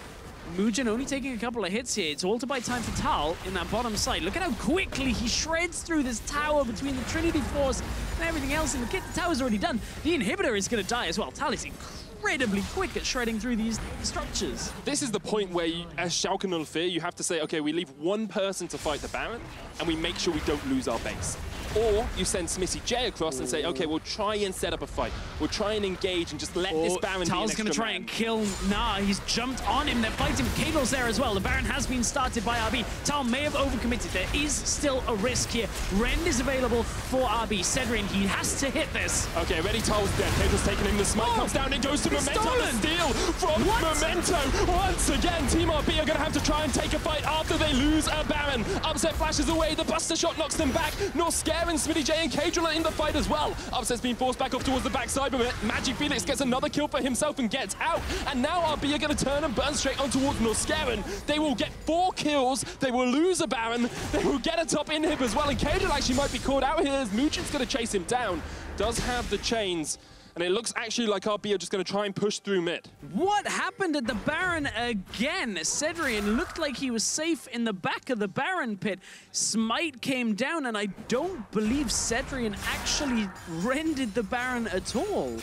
Moojin only taking a couple of hits here. It's all to buy time for Thal in that bottom side. Look at how quickly he shreds through this tower between the Trinity Force and everything else in the kit. The tower's already done. The inhibitor is going to die as well. Thal is incredibly quick at shredding through these structures. This is the point where, as Schalke 04, you have to say, okay, we leave one person to fight the Baron, and we make sure we don't lose our base. Or you send Smittyj across and say, okay, we'll try and set up a fight. We'll try and engage and just let this Baron be an Thal's going to try and kill Gnar. He's jumped on him. They're fighting. Caedrel's there as well. The Baron has been started by RB. Thal may have overcommitted. There is still a risk here. Rend is available for RB. Sedrion, he has to hit this. Okay, ready, Thal's dead. Caedrel's taking him. The smite comes down and goes to Memento. The steal from Memento. Once again, Team RB are going to have to try and take a fight after they lose a Baron. Upset flashes away. The Buster Shot knocks them back. Norskeren, Smittyj and Caedrel are in the fight as well. Upset's being forced back up towards the backside of it. Magifelix gets another kill for himself and gets out. And now RB are going to turn and burn straight on towards Norskeren. They will get 4 kills. They will lose a Baron. They will get a top inhib as well. And Caedrel actually might be caught out here as Moojin's going to chase him down. Does have the chains. And it looks actually like RB are just going to try and push through mid. What happened at the Baron again? Sedrion looked like he was safe in the back of the Baron pit. Smite came down, and I don't believe Sedrion actually rended the Baron at all.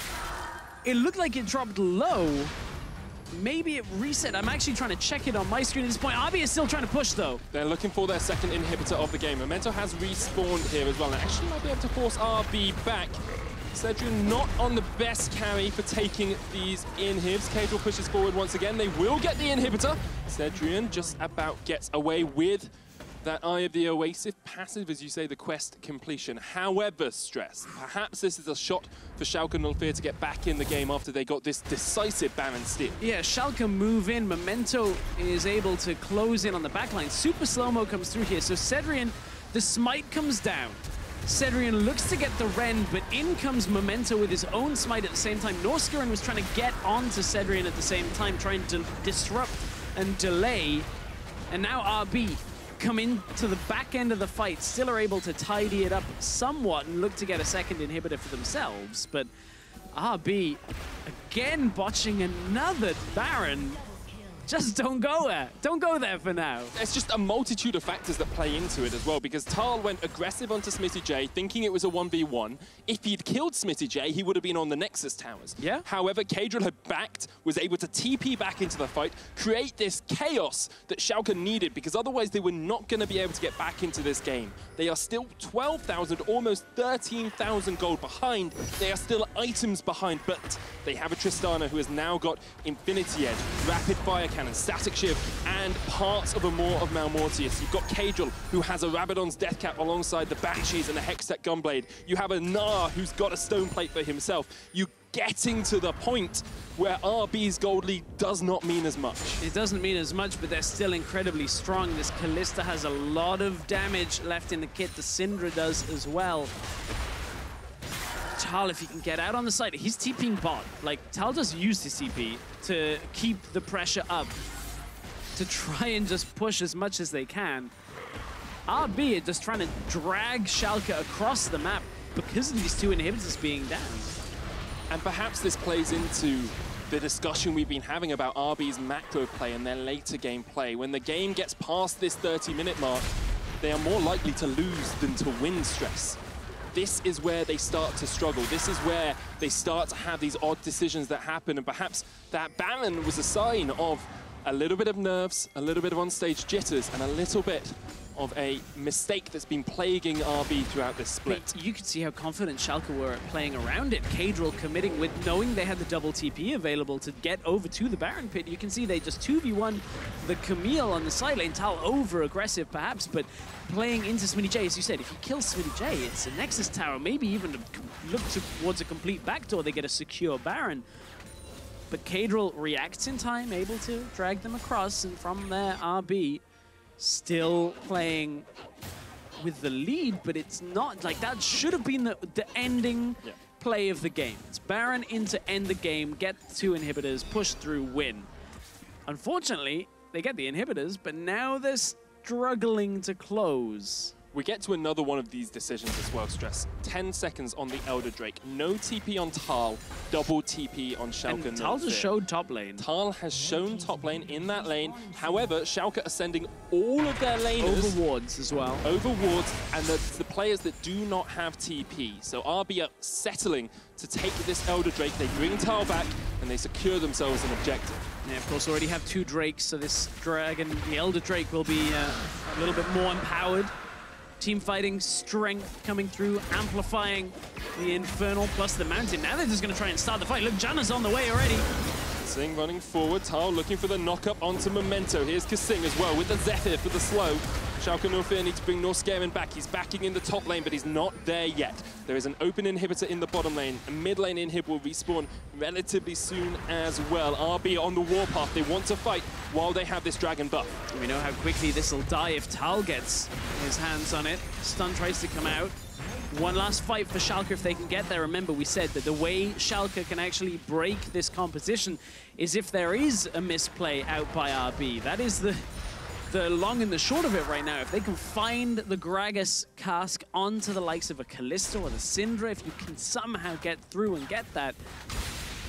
It looked like it dropped low. Maybe it reset. I'm actually trying to check it on my screen at this point. RB is still trying to push, though. They're looking for their second inhibitor of the game. Memento has respawned here as well, and actually might be able to force RB back. Sedrion not on the best carry for taking these inhibs. Caedrel pushes forward once again. They will get the inhibitor. Sedrion just about gets away with that Eye of the Oasis passive, as you say, the quest completion. However, Stress, perhaps this is a shot for Schalke 04 to get back in the game after they got this decisive Baron steal. Yeah, Schalke move in. Memento is able to close in on the backline. Super slow-mo comes through here. So Sedrion, the smite comes down. Sedrion looks to get the rend, but in comes Memento with his own smite at the same time. Norskeren was trying to get onto Sedrion at the same time, trying to disrupt and delay. And now RB come into the back end of the fight, still are able to tidy it up somewhat and look to get a second inhibitor for themselves. But RB, again, botching another Baron. Just don't go there. Don't go there for now. There's just a multitude of factors that play into it as well, because Thal went aggressive onto Smittyj, thinking it was a 1v1. If he'd killed Smittyj, he would have been on the Nexus towers. Yeah. However, Caedrel had backed, was able to TP back into the fight, create this chaos that Schalke needed, because otherwise they were not going to be able to get back into this game. They are still 12,000, almost 13,000 gold behind. They are still items behind, but they have a Tristana who has now got Infinity Edge, Rapid Fire Cannon, Static Shiv, and parts of a Maw of Malmortius. You've got Caedrel, who has a Rabadon's Death Cap alongside the Banshees and a Hextech Gunblade. You have a Gnar, who's got a Stone Plate for himself. You getting to the point where RB's gold lead does not mean as much. It doesn't mean as much, but they're still incredibly strong. This Kalista has a lot of damage left in the kit. The Syndra does as well. Thal, if he can get out on the side, he's TPing bot. Like, Thal just used his TP to keep the pressure up, to try and just push as much as they can. RB are just trying to drag Schalke across the map because of these two inhibitors being down. And perhaps this plays into the discussion we've been having about RB's macro play and their later game play. When the game gets past this 30-minute mark, they are more likely to lose than to win stress. This is where they start to struggle. This is where they start to have these odd decisions that happen, and perhaps that Baron was a sign of a little bit of nerves, a little bit of onstage jitters, and a little bit of a mistake that's been plaguing RB throughout this split. But you could see how confident Schalke were at playing around it. Caedrel committing with knowing they had the double TP available to get over to the Baron pit. You can see they just 2v1 the Camille on the side lane. Thal over aggressive perhaps, but playing into Smittyj, as you said, if you kill Smittyj, it's a Nexus tower, maybe even to look towards a complete backdoor, they get a secure Baron. But Caedrel reacts in time, able to drag them across, and from there RB still playing with the lead, but it's not like that. Should have been the ending play of the game. It's Baron in to end the game, get two inhibitors, push through, win. Unfortunately, they get the inhibitors, but now they're struggling to close. We get to another one of these decisions as well, Stress. 10 seconds on the Elder Drake. No TP on Thal, double TP on Schalke. And Thal just showed top lane. Thal has shown top lane in that lane. However, Schalke are sending all of their laners over wards as well. Over wards, and the players that do not have TP. So RB are settling to take this Elder Drake. They bring Thal back, and they secure themselves an objective. They, of course, already have two Drakes, so this dragon, the Elder Drake, will be a little bit more empowered. Team fighting strength coming through, amplifying the Infernal plus the Mountain. Now they're just going to try and start the fight. Look, Janna's on the way already. Kasing running forward. Thal looking for the knock-up onto Memento. Here's Kasing as well with the Zephyr for the slow. Schalke 04 need to bring Norskeren back. He's backing in the top lane, but he's not there yet. There is an open inhibitor in the bottom lane. A mid lane inhib will respawn relatively soon as well. RB on the warpath. They want to fight while they have this dragon buff. We know how quickly this will die if Thal gets his hands on it. Stun tries to come out. One last fight for Schalke if they can get there. Remember, we said that the way Schalke can actually break this competition is if there is a misplay out by RB. That is the long and the short of it right now. If they can find the Gragas cask onto the likes of a Kalista or the Syndra, if you can somehow get through and get that,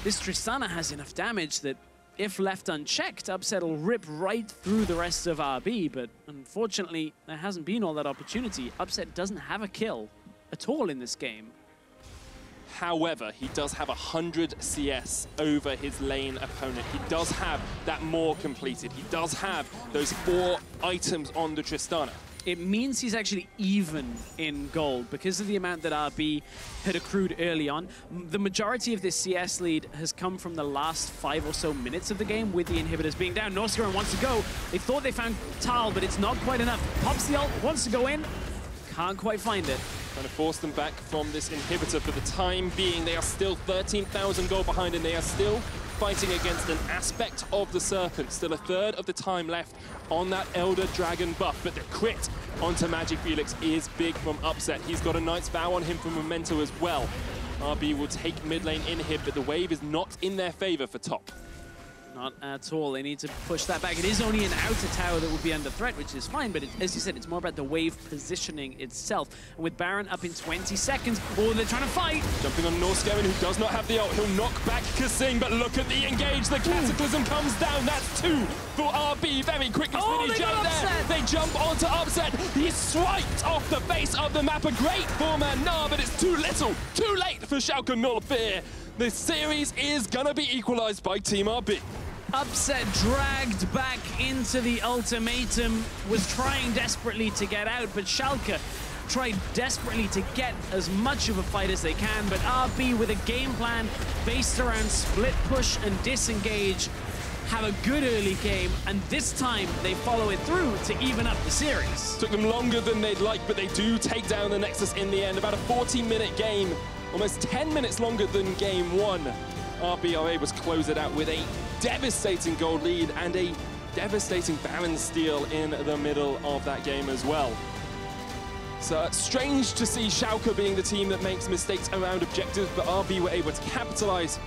this Tristana has enough damage that if left unchecked, Upset will rip right through the rest of RB, but unfortunately, there hasn't been all that opportunity. Upset doesn't have a kill at all in this game. However, he does have 100 CS over his lane opponent. He does have that Maw completed. He does have those 4 items on the Tristana. It means he's actually even in gold because of the amount that RB had accrued early on. The majority of this CS lead has come from the last 5 or so minutes of the game with the inhibitors being down. Norskeren wants to go. They thought they found Thal, but it's not quite enough. Pops the ult, wants to go in, can't quite find it. Trying to force them back from this inhibitor for the time being. They are still 13,000 gold behind, and they are still fighting against an aspect of the Serpent. Still a third of the time left on that Elder Dragon buff, but the crit onto Magifelix is big from Upset. He's got a Knight's Vow on him from Memento as well. RB will take mid lane inhib, but the wave is not in their favor for top. Not at all. They need to push that back. It is only an outer tower that will be under threat, which is fine, but as you said, it's more about the wave positioning itself. And with Baron up in 20 seconds, oh, they're trying to fight. Jumping on Norskeren, who does not have the ult. He'll knock back Kasing, but look at the engage. The Cataclysm comes down. That's 2 for RB. Very quickly, Smittyj there. They jump onto Upset. He's swiped off the face of the map. A great four-man Gnar, but it's too little, too late for Schalke 04. This series is gonna be equalized by Team RB. Upset dragged back into the ultimatum, was trying desperately to get out, but Schalke tried desperately to get as much of a fight as they can, but RB with a game plan based around split push and disengage have a good early game, and this time they follow it through to even up the series. Took them longer than they'd like, but they do take down the Nexus in the end. About a 40-minute game, almost 10 minutes longer than game 1. RB are able to close it out with a devastating gold lead and a devastating Baron steal in the middle of that game as well. So strange to see Schalke being the team that makes mistakes around objectives, but RB were able to capitalize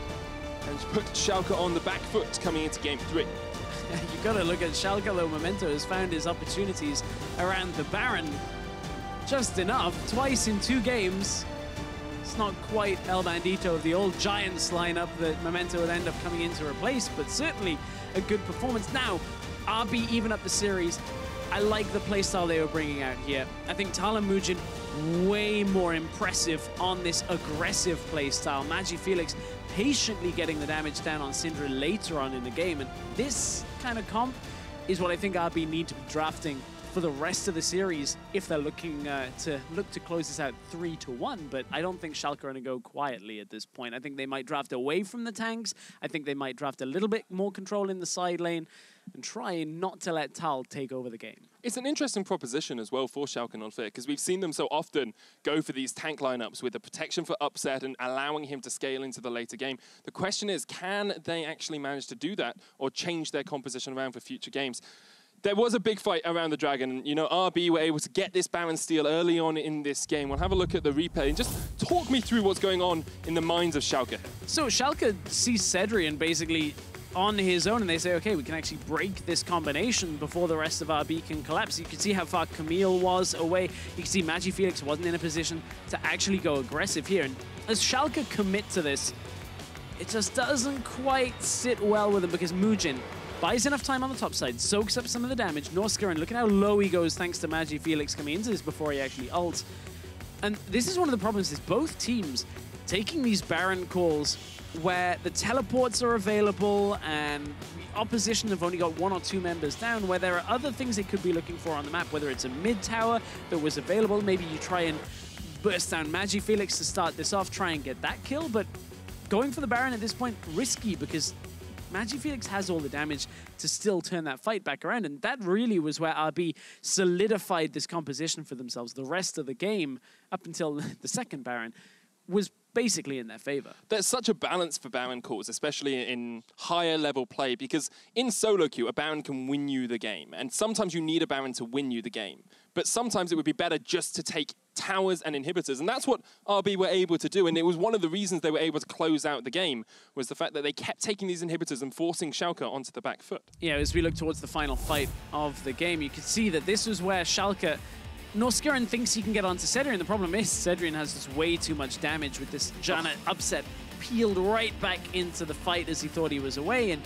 and put Schalke on the back foot coming into game 3. You've got to look at Schalke, though. Memento has found his opportunities around the Baron just enough. Twice in 2 games. It's not quite El Bandito of the old Giants lineup that Memento would end up coming in to replace, but certainly a good performance. Now, RB even up the series. I like the playstyle they were bringing out here. I think Thal and Moojin way more impressive on this aggressive playstyle. Magifelix patiently getting the damage down on Syndra later on in the game, and this kind of comp is what I think RB need to be drafting for the rest of the series if they're looking to close this out 3-1, but I don't think Schalke are going to go quietly at this point. I think they might draft away from the tanks. I think they might draft a little bit more control in the side lane and try not to let Thal take over the game. It's an interesting proposition as well for Schalke 04, because we've seen them so often go for these tank lineups with the protection for Upset and allowing him to scale into the later game. The question is, can they actually manage to do that or change their composition around for future games? There was a big fight around the Dragon. You know, RB were able to get this Baron steal early on in this game. We'll have a look at the replay and just talk me through what's going on in the minds of Schalke. So Schalke sees Sedrion basically on his own, and they say, okay, we can actually break this combination before the rest of RB can collapse. You can see how far Camille was away. You can see Magifelix wasn't in a position to actually go aggressive here. And as Schalke commit to this, it just doesn't quite sit well with them, because Moojin buys enough time on the top side, soaks up some of the damage. Norskeren, look at how low he goes thanks to Magifelix coming into this before he actually ults. And this is one of the problems, is both teams taking these Baron calls where the teleports are available and the opposition have only got 1 or 2 members down, where there are other things they could be looking for on the map, whether it's a mid tower that was available. Maybe you try and burst down Magifelix to start this off, try and get that kill, but going for the Baron at this point, risky, because Magifelix has all the damage to still turn that fight back around, and that really was where RB solidified this composition for themselves. The rest of the game, up until the second Baron, was basically in their favor. There's such a balance for Baron calls, especially in higher level play, because in solo queue, a Baron can win you the game, and sometimes you need a Baron to win you the game. But sometimes it would be better just to take towers and inhibitors, and that's what RB were able to do, and it was one of the reasons they were able to close out the game, was the fact that they kept taking these inhibitors and forcing Schalke onto the back foot. Yeah, as we look towards the final fight of the game, you can see that this was where Schalke, Norskeren thinks he can get onto Sedrion. The problem is Sedrion has just way too much damage with this Janna Upset peeled right back into the fight as he thought he was away, and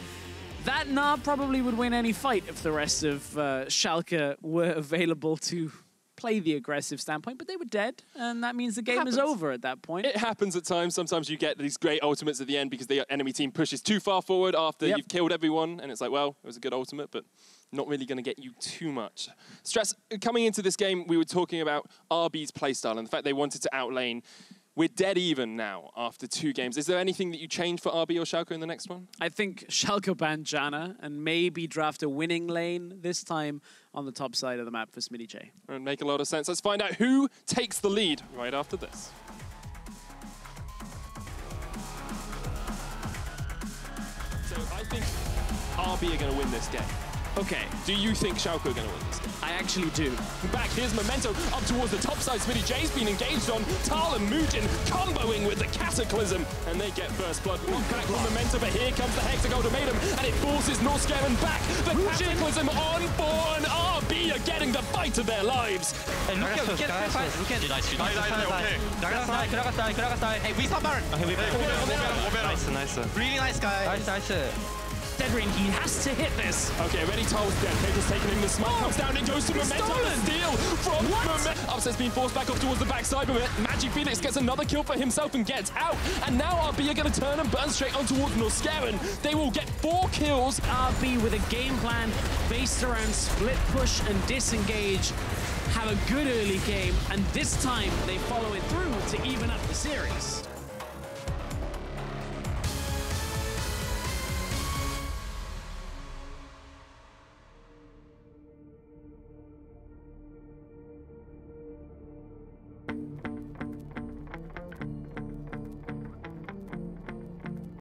that Gnar probably would win any fight if the rest of Schalke were available to play the aggressive standpoint, but they were dead, and that means the game is over at that point. It happens at times. Sometimes you get these great ultimates at the end because the enemy team pushes too far forward after you've killed everyone, and it's like, well, it was a good ultimate, but not really going to get you too much. Stress, coming into this game, we were talking about RB's playstyle and the fact they wanted to outlane. We're dead even now after 2 games. Is there anything that you change for RB or Schalke in the next one? I think Schalke ban Janna and maybe draft a winning lane this time on the top side of the map for Smittyj. It would make a lot of sense. Let's find out who takes the lead right after this. RB are going to win this game. Okay. Do you think Schalke are going to win this game? I actually do. Back, here's Memento up towards the top side. Smittyj's been engaged on. Thal and Moojin comboing with the Cataclysm, and they get first blood. Not connect from Memento, but here comes the Hexagol Ultimatum, and it forces Norskeren back. The Cataclysm on board, and RB are getting the fight of their lives. Hey, look at Gragas died. Hey, we saw Baron. Okay, we nice, nice. Really nice guy. Nice. Sedrion, he has to hit this. Okay, already Thal's dead. Caedrel's taking him. The smoke comes down and goes to Memento. Steal from Memento. Upset's been forced back up towards the backside of it. Magifelix gets another kill for himself and gets out. And now RB are going to turn and burn straight on towards Norskeren. They will get 4 kills. RB with a game plan based around split push and disengage. Have a good early game, and this time they follow it through to even up the series.